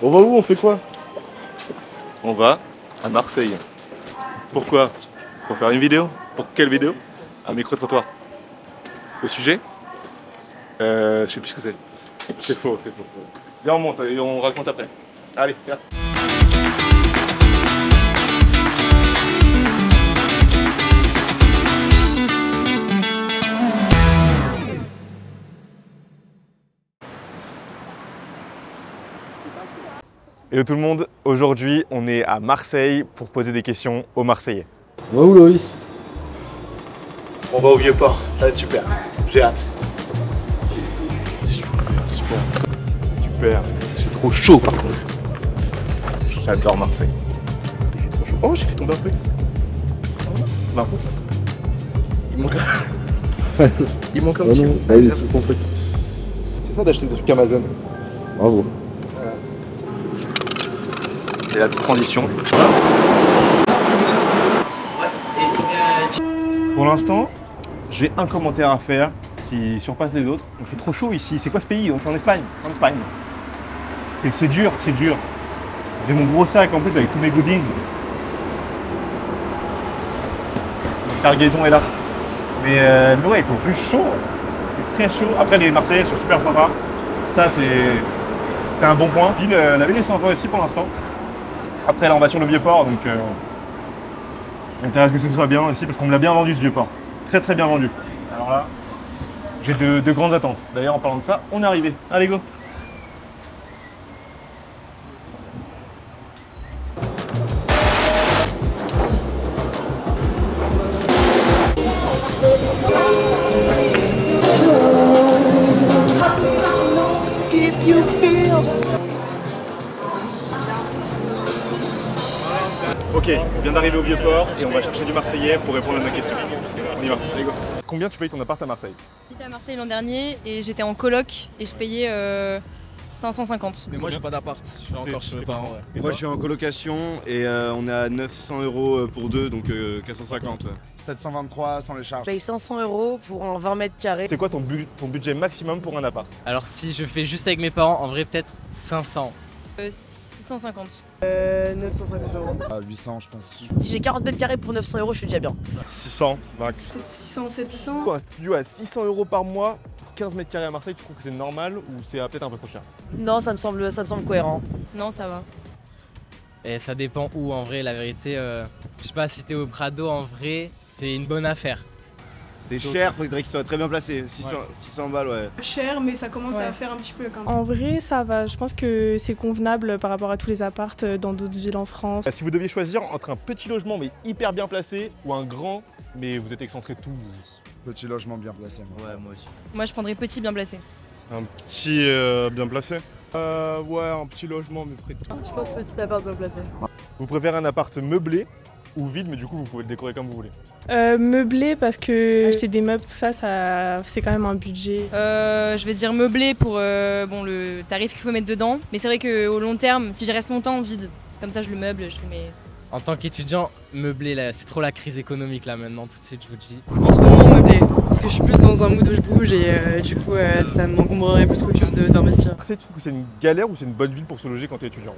On va où? On fait quoi? On va à Marseille. Pourquoi? Pour faire une vidéo. Pour quelle vidéo? Un micro-trottoir. Le sujet? Je sais plus ce que c'est. C'est faux, c'est faux. Viens, on monte et on raconte après. Allez, viens. Hello tout le monde, aujourd'hui on est à Marseille pour poser des questions aux Marseillais. On va où Loïs? On va au Vieux-Port, ça va être super, j'ai hâte. Super, c'est trop chaud par contre. J'adore Marseille. Il fait trop chaud. Oh, j'ai fait tomber un truc. Marco. Il manque Il manque un petit peu. Allez, il est sous ton sac. C'est ça d'acheter des trucs Amazon. Bravo. C'est la transition. Pour l'instant, j'ai un commentaire à faire qui surpasse les autres. Il fait trop chaud ici. C'est quoi ce pays? On est en Espagne. En Espagne. C'est dur, c'est dur. J'ai mon gros sac en plus avec tous mes goodies. La cargaison est là. Mais ouais, il faut juste chaud. C'est très chaud. Après, les Marseillais sont super sympas. Ça, c'est un bon point. La ville est sympa aussi pour l'instant. Après là on va sur le Vieux-Port, donc intéresse que ce soit bien aussi parce qu'on me l'a bien vendu ce Vieux-Port. Très très bien vendu. Alors là, j'ai de grandes attentes. D'ailleurs en parlant de ça, on est arrivé. Allez go. Ok, on vient d'arriver au Vieux-Port et on va chercher du Marseillais pour répondre à nos questions. On y va, allez go. Combien tu payes ton appart à Marseille? J'étais à Marseille l'an dernier et j'étais en coloc et je payais 550. Mais moi j'ai pas d'appart, je suis encore chez mes parents. Ouais. Moi je suis en colocation et on est à 900 € pour deux, donc 450. Ouais. 723 sans les charges. Je paye 500 € pour un 20 mètres carrés. C'est quoi ton budget maximum pour un appart? Alors si je fais juste avec mes parents, en vrai peut-être 500. 650. 950 €. À 800 je pense. Si j'ai 40 mètres carrés pour 900 €, je suis déjà bien. 600 max. Peut-être 600, 700. Un studio à 600 € par mois pour 15 mètres carrés à Marseille, tu trouves que c'est normal ou c'est peut-être un peu trop cher? Non, ça me semble cohérent. Non, ça va. Et ça dépend où en vrai, la vérité. Je sais pas si t'es au Prado, en vrai, c'est une bonne affaire. C'est cher, faudrait qu'il soit très bien placé. 600 balles, ouais. Cher, mais ça commence à faire un petit peu quand même. En vrai, ça va. Je pense que c'est convenable par rapport à tous les apparts dans d'autres villes en France. Si vous deviez choisir entre un petit logement mais hyper bien placé ou un grand mais vous êtes excentré de tout, Petit logement bien placé. Ouais, moi aussi. Moi, je prendrais petit bien placé. un petit bien placé. Ouais, un petit logement mais près de tout. Je pense petit appart bien placé. Vous préférez un appart meublé ou vide mais du coup vous pouvez le décorer comme vous voulez? Meublé parce que acheter des meubles, tout ça, c'est quand même un budget. Je vais dire meublé pour bon, le tarif qu'il faut mettre dedans. Mais c'est vrai qu'au long terme, si je reste longtemps vide, comme ça je le meuble, je fais mes... En tant qu'étudiant, meublé, là, c'est trop la crise économique là maintenant, tout de suite je vous le dis. En ce moment meublé, parce que je suis plus dans un mood où je bouge et du coup ça m'encombrerait plus qu'autre chose d'investir. Tu trouves que c'est une galère ou c'est une bonne ville pour se loger quand t'es étudiant?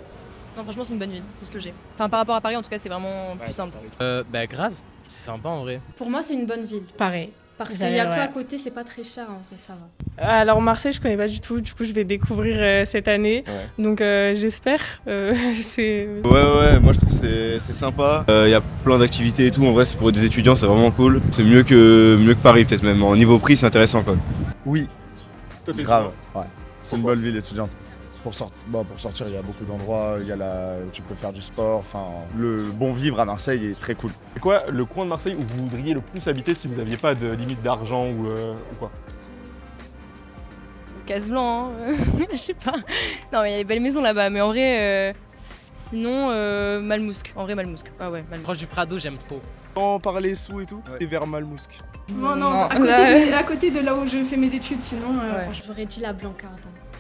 Non, franchement, c'est une bonne ville pour se loger. Enfin, par rapport à Paris, en tout cas, c'est vraiment plus simple. Bah grave, c'est sympa en vrai. Pour moi, c'est une bonne ville. Pareil. Parce qu'il y a tout à côté, c'est pas très cher en vrai, ça va. Alors Marseille, je connais pas du tout. Du coup, je vais découvrir cette année. Ouais. Donc j'espère. Ouais, moi je trouve que c'est sympa. Il y a plein d'activités et tout. En vrai, c'est pour des étudiants, c'est vraiment cool. C'est mieux que Paris, peut-être même. En niveau prix, c'est intéressant quoi. Oui, Toi, t'es grave. étudiant. Ouais. C'est une bonne ville étudiante. Pour sortir, il y a beaucoup d'endroits. Il y a tu peux faire du sport. Enfin, le bon vivre à Marseille est très cool. C'est quoi le coin de Marseille où vous voudriez le plus habiter si vous n'aviez pas de limite d'argent ou quoi? Casse-Blanc, hein. Je sais pas. Non, mais il y a des belles maisons là-bas. Mais en vrai, sinon, Malmousque. En vrai, Malmousque. Ah ouais, Malmousque. Proche du Prado, j'aime trop. Quand par les sous et tout, et vers Malmousque. Non, Non, à côté de là où je fais mes études, sinon... Ouais. J'aurais dit la Blancarde.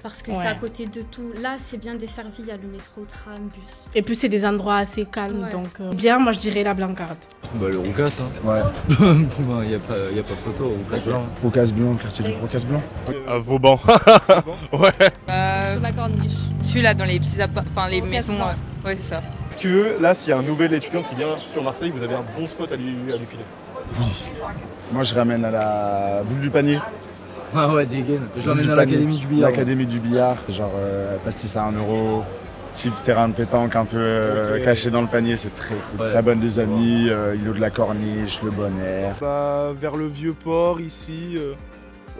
Parce que c'est à côté de tout. Là, c'est bien desservi, il y a le métro, tram, bus. Et puis c'est des endroits assez calmes, donc bien, moi je dirais la Blancarde. Bah le Roucas, hein. Ouais. Bon, y a pas photo, Roucas blanc. Roucas blanc, quartier du Roucas blanc. À Vauban. Ouais. Sur la corniche. Celui-là, dans les petits enfin les maisons. Ouais, c'est ça. Est-ce que là, s'il y a un nouvel étudiant qui vient sur Marseille, vous avez un bon spot à lui filer? Oui. Moi je ramène à la boule du panier. Ah ouais, dégaine. Je l'emmène à l'académie du billard. L'académie du billard, genre pastis à 1 €, type terrain de pétanque un peu caché dans le panier, c'est très cool. Ouais. La bonne des amis, îlot de la Corniche, le bon air. Bah, vers le Vieux-Port, ici.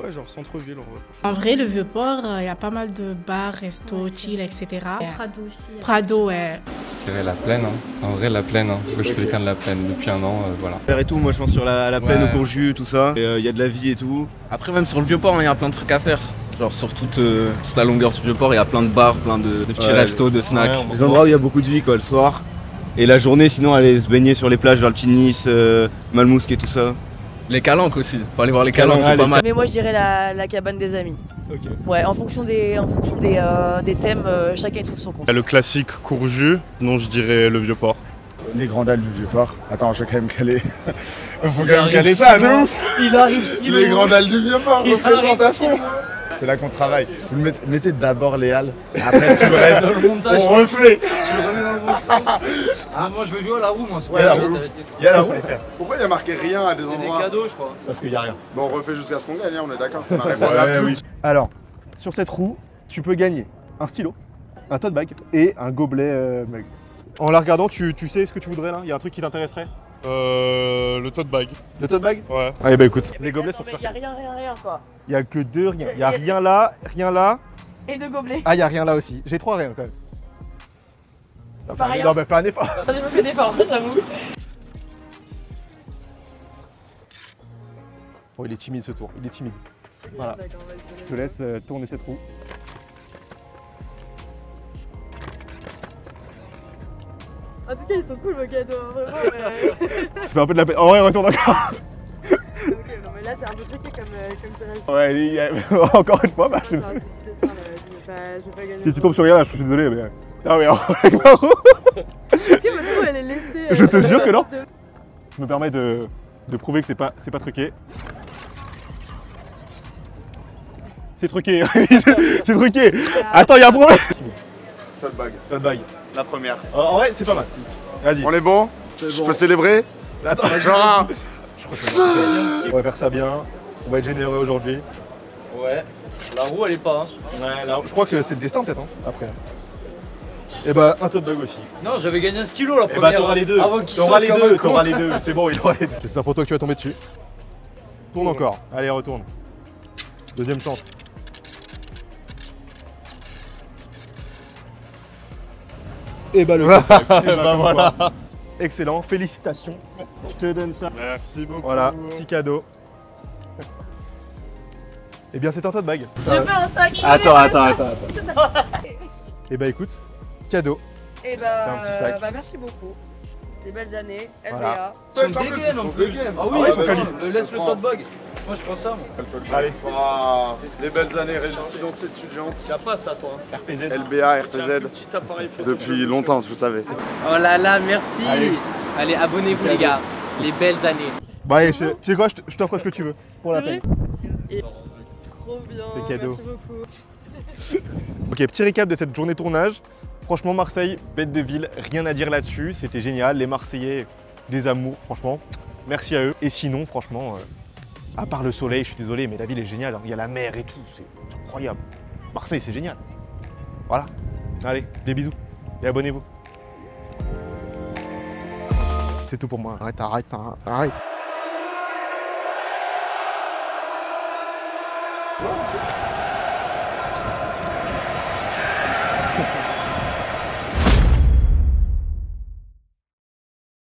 Ouais, genre centre-ville en vrai. En vrai, le Vieux-Port, il y a pas mal de bars, restos, chill, etc. Prado aussi. Prado, ouais. Je dirais la plaine, hein. En vrai la plaine, hein. Je suis quelqu'un de la plaine depuis un an, voilà. Et tout, moi je pense sur la plaine au Courjus, tout ça. Il y a de la vie et tout. Après même sur le Vieux-Port, il y a plein de trucs à faire. Genre sur toute la longueur du Vieux-Port, il y a plein de bars, plein de petits restos, de snacks. Des endroits où il y a beaucoup de vie quoi, le soir. Et la journée sinon aller se baigner sur les plages vers le Petit-Nice, Malmousque et tout ça. Les calanques aussi, faut aller voir les calanques, c'est pas mal. Mais moi je dirais la cabane des amis. Ok. Ouais, en fonction des thèmes, chacun y trouve son compte. Le classique Courjus, non je dirais le Vieux-Port. Les grandes dalles du Vieux-Port. Attends, je vais quand même caler. Faut quand même caler ça, de ouf. Il arrive si Les grandes dalles du Vieux-Port, représente à fond. C'est là qu'on travaille. Vous mettez d'abord les halles, après tout le reste, on refait. Je le remets dans le bon sens. Ah, moi je veux jouer à la roue, moi. Ouais, la roue. Il y a la roue, les frères. Pourquoi il y a marqué rien à des C'est endroits? des cadeaux, je crois. Parce qu'il y a rien. Bon, on refait jusqu'à ce qu'on gagne, hein, on est d'accord. On arrête pas Oui. Alors, sur cette roue, tu peux gagner un stylo, un tote bag et un gobelet mug. En la regardant, tu sais ce que tu voudrais là? Il y a un truc qui t'intéresserait? Le tote bag. Le tote bag? Ouais. Allez bah écoute, les gobelets sont super. Il y a rien quoi. Il y a que deux rien. Il y a rien là, rien là. Et deux gobelets. Ah, il y a rien là aussi. J'ai 3 rien quand même. Pas rien. Non, bah fais un effort. J'ai pas fait d'effort, j'avoue. Bon, il est timide ce tour, il est timide. Voilà. Je te laisse tourner cette roue. En tout cas, ils sont cool vos cadeaux, hein, vraiment. Je fais un peu de la peine. Oh ouais, retourne encore. Ok, non mais là c'est un peu triqué comme tirage. Ouais, encore une fois, bah, Je vais pas gagner. si tu tombes sur rien là, je suis désolé, mais. Non, mais avec ma roue. Est-ce que ma roue elle est lestée? Je te jure que non. Je me permets de prouver que c'est pas truqué. C'est truqué, c'est truqué. Attends, il y a un problème. Tote bag. Tote bag. La première. En vrai, c'est pas mal. Vas-y. On est bon? Je peux célébrer? Attends, genre on va faire ça bien. On va être généreux aujourd'hui. Ouais. La roue elle est pas. Hein. Ouais, là, je crois que c'est le destin peut-être, hein, après. Et bah, un tote bag aussi. Non, j'avais gagné un stylo la Et première. bah, t'auras les deux. Avant qu'il T'auras sorte les comme deux, un con. t'auras les deux. C'est bon, il aura les deux. J'espère pour toi que tu vas tomber dessus. Tourne encore. Allez, retourne. Deuxième chance. Et bah, le tote bag. Et bah, voilà. Excellent, félicitations. Je te donne ça. Merci beaucoup. Voilà, petit cadeau. Eh bien, c'est un tote bag. Je veux un sac. Attends. Eh bah, écoute, cadeau. Et C'est un petit sac. bah merci beaucoup. Des belles années, Voilà. LBA. Ils sont dégaines en plus. Ah oui, ils sont quali. laisse le tote bag. Moi je prends ça. Moi. Allez. Ah, les belles années, registre d'identité étudiante. Y'a pas ça toi. RPZ. LBA, RPZ. Depuis longtemps, vous savez. Oh là là, merci. Allez, abonnez-vous les gars. Les belles années. Bon allez, tu sais quoi, je t'offre ce que tu veux pour la C'est paye. Et trop bien. C'est cadeau. Merci beaucoup. Ok, petit récap de cette journée tournage. Franchement, Marseille, bête de ville, rien à dire là-dessus. C'était génial. Les Marseillais, des amours, franchement. Merci à eux. Et sinon, franchement, à part le soleil, je suis désolé, mais la ville est géniale. Il y a la mer et tout, c'est incroyable. Marseille, c'est génial. Voilà. Allez, des bisous. Et abonnez-vous. C'est tout pour moi. Arrête.